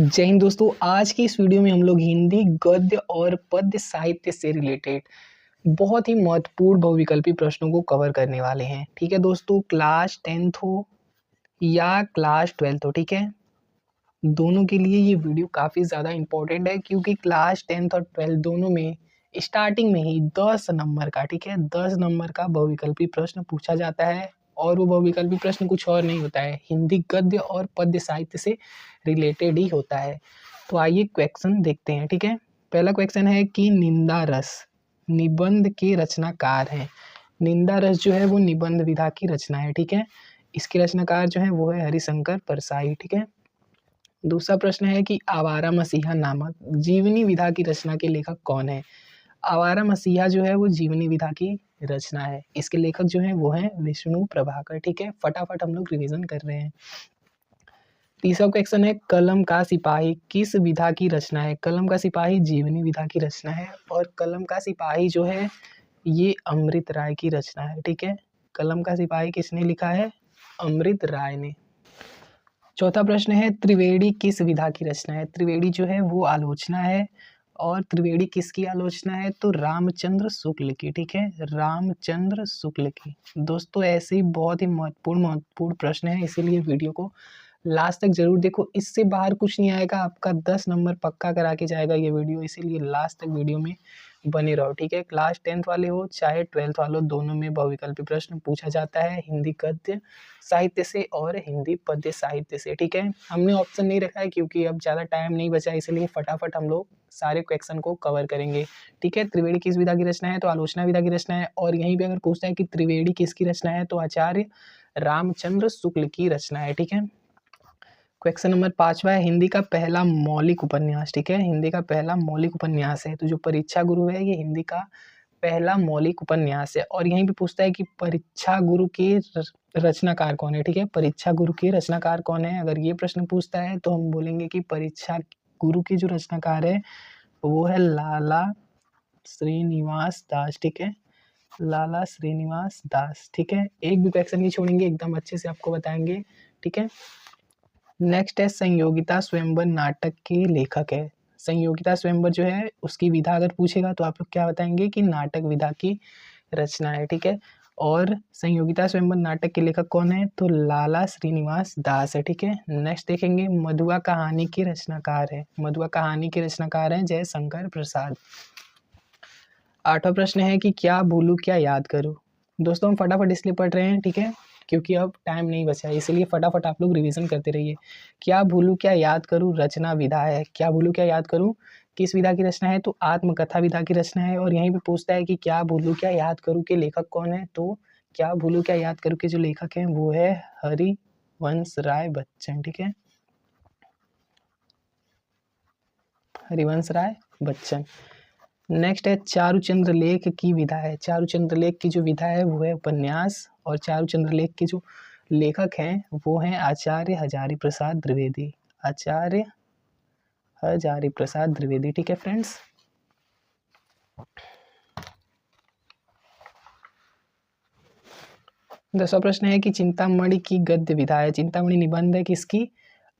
जय हिंद दोस्तों। आज की इस वीडियो में हम लोग हिंदी गद्य और पद्य साहित्य से रिलेटेड बहुत ही महत्वपूर्ण बहुविकल्पी प्रश्नों को कवर करने वाले हैं। ठीक है दोस्तों, क्लास 10th हो या क्लास 12th हो, ठीक है, दोनों के लिए ये वीडियो काफ़ी ज़्यादा इम्पोर्टेंट है क्योंकि क्लास 10th और 12th दोनों में स्टार्टिंग में ही 10 नंबर का, ठीक है, 10 नंबर का बहुविकल्पी प्रश्न पूछा जाता है। और वो बहुविकल्पी प्रश्न कुछ और नहीं होता है, हिंदी गद्य और पद्य साहित्य से रिलेटेड ही होता है। तो आइए क्वेश्चन देखते हैं। ठीक है, पहला क्वेश्चन है कि निंदा रस निबंध के रचनाकार हैं। निंदा रस जो है वो निबंध विधा की रचना है। ठीक है, इसके रचनाकार जो है वो है हरिशंकर परसाई। ठीक है, दूसरा प्रश्न है कि आवारा मसीहा नामक जीवनी विधा की रचना के लेखक कौन है। आवारा मसीहा जो है वो जीवनी विधा की रचना है, इसके लेखक जो है वो हैं विष्णु प्रभाकर। ठीक है, फटाफट हम लोग रिवीजन कर रहे हैं। तीसरा क्वेश्चन है कलम का सिपाही किस विधा की रचना है। कलम का सिपाही जीवनी विधा की रचना है और कलम का सिपाही जो है ये अमृत राय की रचना है। ठीक है, कलम का सिपाही किसने लिखा है, अमृत राय ने। चौथा प्रश्न है त्रिवेणी किस विधा की रचना है। त्रिवेणी जो है वो आलोचना है और त्रिवेणी किसकी आलोचना है, तो रामचंद्र शुक्ल की। ठीक है, रामचंद्र शुक्ल की। दोस्तों ऐसे ही बहुत ही महत्वपूर्ण प्रश्न है, इसीलिए वीडियो को लास्ट तक जरूर देखो। इससे बाहर कुछ नहीं आएगा, आपका 10 नंबर पक्का करा के जाएगा ये वीडियो, इसीलिए लास्ट तक वीडियो में बने रहो। ठीक है, क्लास 10th वाले हो चाहे 12th वाले हो, दोनों में बहुविकल्पी प्रश्न पूछा जाता है हिंदी गद्य साहित्य से और हिंदी पद्य साहित्य से। ठीक है, हमने ऑप्शन नहीं रखा है क्योंकि अब ज़्यादा टाइम नहीं बचा, इसलिए फटाफट हम लोग सारे क्वेश्चन को कवर करेंगे। ठीक है, त्रिवेणी किस विधा की रचना है, तो आलोचना विधा की रचना है। और यहीं पे अगर पूछता है कि त्रिवेणी किसकी रचना है, तो आचार्य रामचंद्र शुक्ल की रचना है। ठीक है, क्वेश्चन नंबर 5वां है हिंदी का पहला मौलिक उपन्यास। ठीक है, हिंदी का पहला मौलिक उपन्यास है, तो जो परीक्षा गुरु है ये हिंदी का पहला मौलिक उपन्यास है। और यहीं पे पूछता है कि परीक्षा गुरु के रचनाकार कौन है। ठीक है, परीक्षा गुरु के रचनाकार कौन है, अगर ये प्रश्न पूछता है तो हम बोलेंगे कि परीक्षा गुरु के जो रचनाकार है वो है लाला श्रीनिवास दास। ठीक है, लाला श्रीनिवास दास। ठीक है, एक भी क्वेश्चन नहीं छोड़ेंगे, एकदम अच्छे से आपको बताएंगे। ठीक है, नेक्स्ट है संयोगिता स्वयंवर नाटक के लेखक है। संयोगिता स्वयंवर जो है उसकी विधा अगर पूछेगा तो आप लोग क्या बताएंगे कि नाटक विधा की रचना है। ठीक है, और संयोगिता स्वयंवर नाटक के लेखक कौन है, तो लाला श्रीनिवास दास है। ठीक है, नेक्स्ट देखेंगे मधुआ कहानी के रचनाकार है। मधुआ कहानी के रचनाकार हैं जयशंकर प्रसाद। आठवां प्रश्न है कि क्या भूलूं क्या याद करूं। दोस्तों हम फटाफट इसलिए पढ़ रहे हैं, ठीक है, क्योंकि अब टाइम नहीं बचा है, इसलिए फटाफट आप लोग रिवीजन करते रहिए। क्या भूलूं क्या याद करूं रचना विधा है। क्या भूलूं क्या याद करूं किस विधा की रचना है, तो आत्मकथा विधा की रचना है। और यहीं पे पूछता है कि क्या भूलूं क्या याद करूं के लेखक कौन है, तो क्या भूलूं क्या याद करूं के जो लेखक हैं वो है हरिवंश राय बच्चन। ठीक है, हरिवंश राय बच्चन। नेक्स्ट है चारुचंद्र लेख की विधा है। चारुचंद्र लेख की जो विधा है वो है उपन्यास। और चारुचंद्र लेख के जो लेखक हैं वो हैं आचार्य हजारी प्रसाद द्विवेदी। आचार्य हजारी प्रसाद द्विवेदी। ठीक है फ्रेंड्स, दूसरा प्रश्न है कि चिंतामणि की गद्य विधा है। चिंतामणि निबंध है किसकी,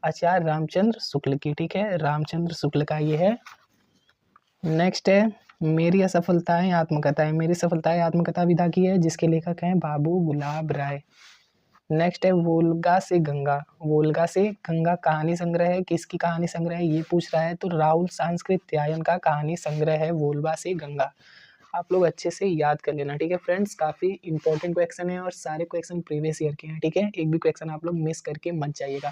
आचार्य रामचंद्र शुक्ल की। ठीक है, रामचंद्र शुक्ल का ये है। नेक्स्ट है मेरी असफलताएं आत्मकथाएं। मेरी सफलताएं आत्मकथा विधा की है, जिसके लेखक हैं बाबू गुलाब राय। नेक्स्ट है वोल्गा से गंगा। वोल्गा से गंगा कहानी संग्रह है, किसकी कहानी संग्रह है ये पूछ रहा है, तो राहुल सांस्कृत्यायन का कहानी संग्रह है वोल्गा से गंगा। आप लोग अच्छे से याद कर लेना। ठीक है फ्रेंड्स, काफी इंपॉर्टेंट क्वेश्चन है और सारे क्वेश्चन प्रीवियस ईयर के हैं। ठीक है, एक भी क्वेश्चन आप लोग मिस करके मत जाइएगा।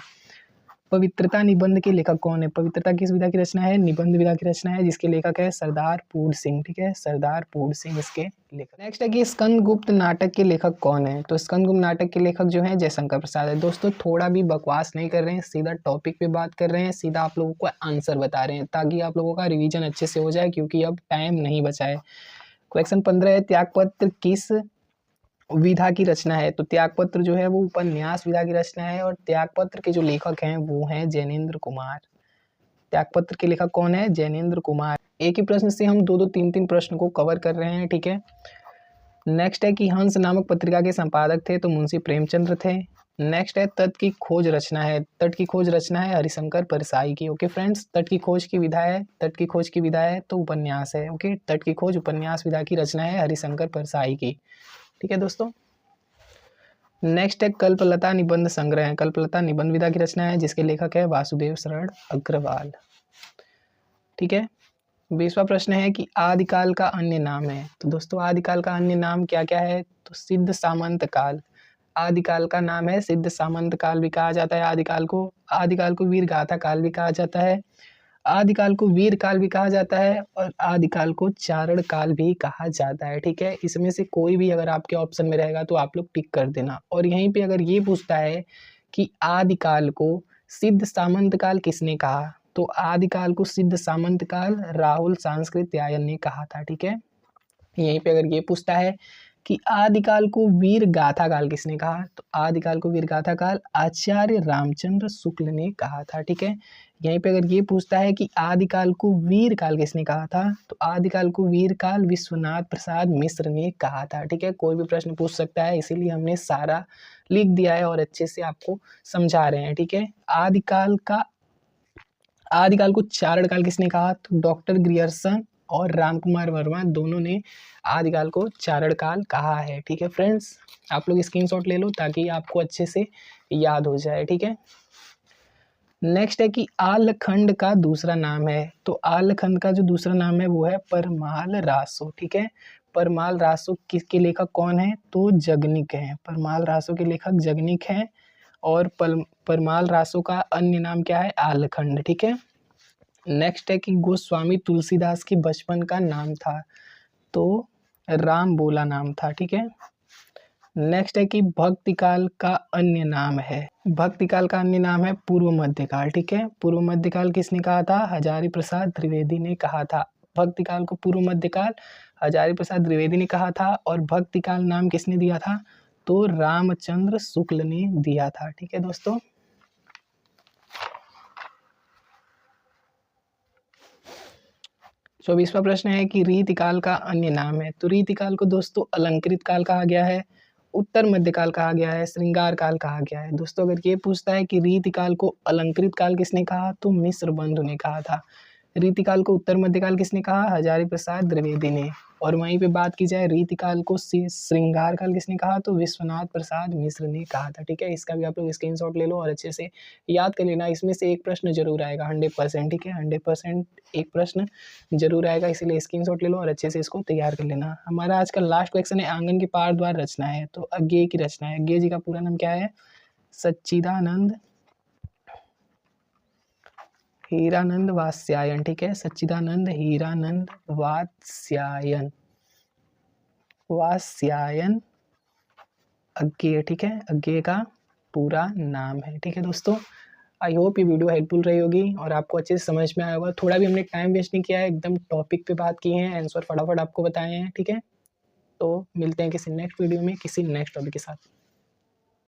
पवित्रता निबंध के लेखक कौन है। पवित्रता किस विधा की रचना है, निबंध विधा की रचना है, जिसके लेखक है सरदार पूर्ण सिंह। ठीक है, सरदार पूर्ण सिंह इसके लेखक। नेक्स्ट है कि स्कंदगुप्त नाटक के लेखक कौन है, तो स्कंदगुप्त नाटक के लेखक जो है जयशंकर प्रसाद है। दोस्तों थोड़ा भी बकवास नहीं कर रहे हैं, सीधा टॉपिक पे बात कर रहे हैं, सीधा आप लोगों को आंसर बता रहे हैं ताकि आप लोगों का रिविजन अच्छे से हो जाए, क्योंकि अब टाइम नहीं बचा है। क्वेश्चन 15 है त्यागपत्र किस विधा की रचना है, तो त्यागपत्र जो है वो उपन्यास विधा की रचना है और त्यागपत्र के जो लेखक हैं वो हैं जैनेन्द्र कुमार। त्यागपत्र के लेखक कौन है, जैनेन्द्र कुमार। एक ही प्रश्न से हम दो तीन तीन प्रश्न को कवर कर रहे हैं। ठीक है, नेक्स्ट है कि हंस नामक पत्रिका के संपादक थे, तो मुंशी प्रेमचंद्र थे। नेक्स्ट है तट की खोज रचना है। तट की खोज रचना है हरिशंकर परसाई की। ओके फ्रेंड्स, तट की खोज की विधा है, तट की खोज की विधा है तो उपन्यास है। ओके, तट की खोज उपन्यास विधा की रचना है हरिशंकर परसाई की। ठीक है दोस्तों। नेक्स्ट है कल्पलता निबंध संग्रह है। कल्पलता निबंध विधा की रचना है जिसके लेखक है वासुदेव शरण अग्रवाल। ठीक है। 20वां प्रश्न है कि आदिकाल का अन्य नाम है। तो दोस्तों आदिकाल का अन्य नाम क्या क्या है? तो सिद्ध सामंत काल आदिकाल का नाम है। सिद्ध सामंत काल भी कहा जाता है आदिकाल को। आदिकाल को वीर गाथा काल भी कहा जाता है। आदिकाल को वीर काल भी कहा जाता है और आदिकाल को चारण काल भी कहा जाता है। ठीक है, इसमें से कोई भी अगर आपके ऑप्शन में रहेगा तो आप लोग टिक कर देना। और यहीं पे अगर ये पूछता है कि आदिकाल को सिद्ध सामंत काल किसने कहा, तो आदिकाल को सिद्ध सामंत काल राहुल सांस्कृत्यायन ने कहा था। ठीक है, यहीं पे अगर ये पूछता है कि आदिकाल को वीर गाथा काल किसने कहा, तो आदिकाल को वीर गाथा काल आचार्य रामचंद्र शुक्ल ने कहा था। ठीक है, यहीं पे अगर ये पूछता है कि आदिकाल को वीर काल किसने कहा था, तो आदिकाल को वीर काल विश्वनाथ प्रसाद मिश्र ने कहा था। ठीक है, कोई भी प्रश्न पूछ सकता है, इसीलिए हमने सारा लिख दिया है और अच्छे से आपको समझा रहे हैं। ठीक है, आदिकाल को चारण काल किसने कहा, तो डॉक्टर ग्रियर्सन और रामकुमार वर्मा दोनों ने आदिकाल को चारण काल कहा है। ठीक है फ्रेंड्स, आप लोग स्क्रीनशॉट ले लो ताकि आपको अच्छे से याद हो जाए। ठीक है, नेक्स्ट है कि आलखंड का दूसरा नाम है। तो आलखंड का जो दूसरा नाम है वो है परमाल रासो। ठीक है, परमाल रासो किसके लेखक कौन है, तो जगनिक है। परमाल रासो के लेखक जगनिक हैं और परमाल रासो का अन्य नाम क्या है, आलखंड। ठीक है, नेक्स्ट है कि गोस्वामी तुलसीदास के बचपन का नाम था, तो राम बोला नाम था। ठीक है, नेक्स्ट है कि भक्ति काल का अन्य नाम है। भक्ति काल का अन्य नाम है पूर्व मध्यकाल। ठीक है, पूर्व मध्यकाल किसने कहा था, हजारी प्रसाद द्विवेदी ने कहा था। भक्ति काल को पूर्व मध्यकाल हजारी प्रसाद द्विवेदी ने कहा था और भक्ति काल नाम किसने दिया था, तो रामचंद्र शुक्ल ने दिया था। ठीक है दोस्तों, 24वां प्रश्न है कि रीतिकाल का अन्य नाम है। तो रीतिकाल को दोस्तों अलंकृत काल कहा गया है, उत्तर मध्यकाल कहा गया है, श्रृंगार काल कहा गया है। दोस्तों अगर ये पूछता है कि रीतिकाल को अलंकृत काल किसने कहा, तो मिश्र बंधु ने कहा था। रीतिकाल को उत्तर मध्यकाल किसने कहा, हजारी प्रसाद द्विवेदी ने। और वहीं पे बात की जाए रीतिकाल को श्रृंगार काल किसने कहा, तो विश्वनाथ प्रसाद मिश्र ने कहा था। ठीक है, इसका भी आप लोग स्क्रीनशॉट ले लो और अच्छे से याद कर लेना। इसमें से एक प्रश्न जरूर आएगा 100%। ठीक है, 100% एक प्रश्न जरूर आएगा, इसीलिए स्क्रीनशॉट ले लो और अच्छे से इसको तैयार कर लेना। हमारा आज का लास्ट क्वेश्चन है आंगन की पार द्वार रचना है। तो अज्ञेय की रचना है। अज्ञेय जी का पूरा नाम क्या है, सच्चिदानंद हीरानंद वात्स्यायन। ठीक है, सच्चिदानंद हीरानंद वात्स्यायन अज्ञेय। ठीक है, अज्ञेय का पूरा नाम है। ठीक है दोस्तों, आई होप ये वीडियो हेल्पफुल रही होगी और आपको अच्छे से समझ में आया होगा। थोड़ा भी हमने टाइम वेस्ट नहीं किया है, एकदम टॉपिक पे बात की है, आंसर फटाफट आपको बताए हैं। ठीक है, तो मिलते हैं किसी नेक्स्ट वीडियो में किसी नेक्स्ट टॉपिक के साथ।